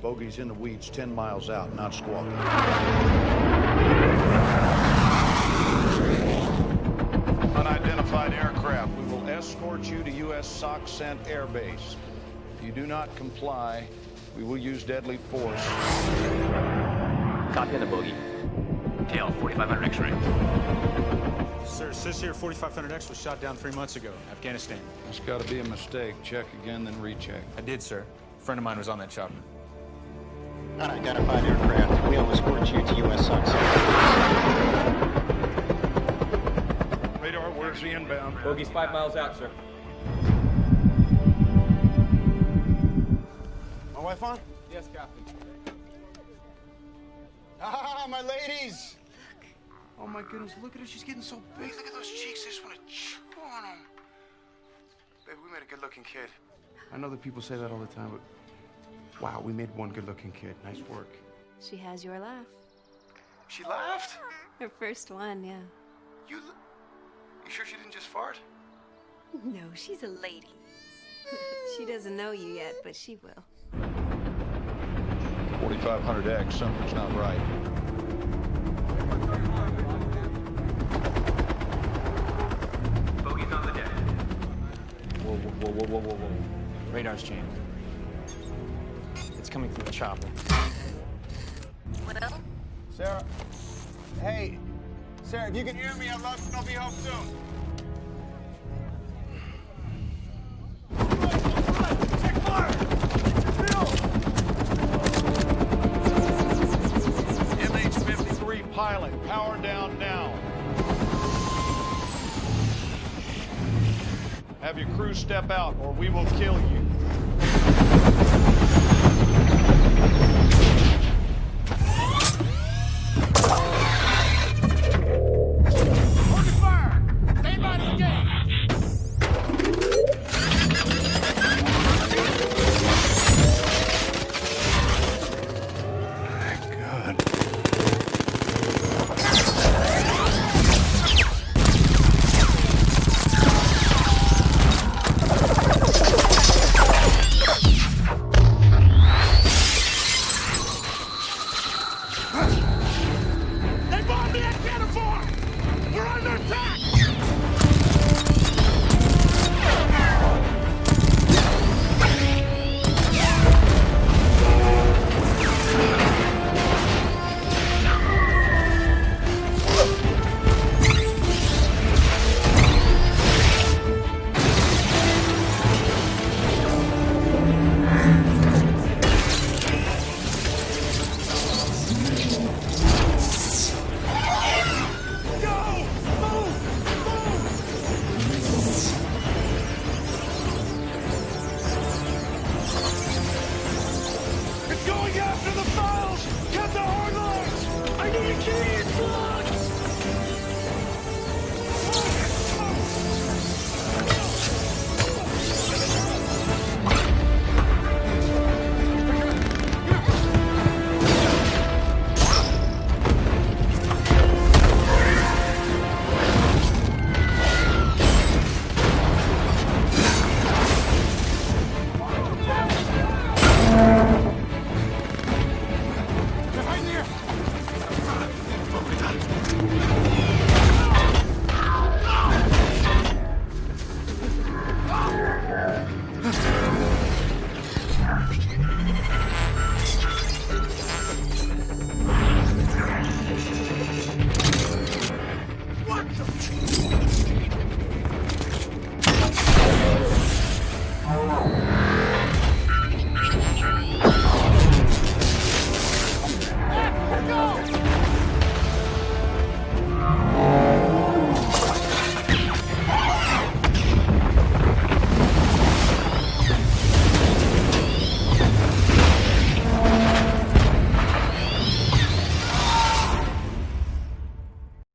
Bogey's in the weeds 10 miles out, not squawking. Unidentified aircraft. We will escort you to U.S. SOC sent Air Base. If you do not comply, we will use deadly force. Copy on the Bogey. Tail, 4500 X-ray. Sir, sis here, 4500X was shot down 3 months ago, Afghanistan. That's got to be a mistake. Check again, then recheck. I did, sir. A friend of mine was on that chopper. Unidentified aircraft. We'll escort you to U.S. SOC sent. Radar, where's the inbound? Bogey's 5 miles out, sir. My wife on? Yes, copy. Ah, my ladies! Oh my goodness, look at her. She's getting so big. Look at those cheeks. I just want to chew on them. Baby, we made a good-looking kid. I know that people say that all the time, but wow, we made one good-looking kid. Nice work. She has your laugh. She laughed? Her first one, yeah. You sure she didn't just fart? No, she's a lady. She doesn't know you yet, but she will. 4500X, something's not right. Bogey's on the deck. Whoa. Radar's jammed. It's coming from the chopper. Well? Sarah. Hey. Sarah, if you can hear me, I'll be home soon. MH-53 pilot, power down now. Have your crew step out or we will kill you.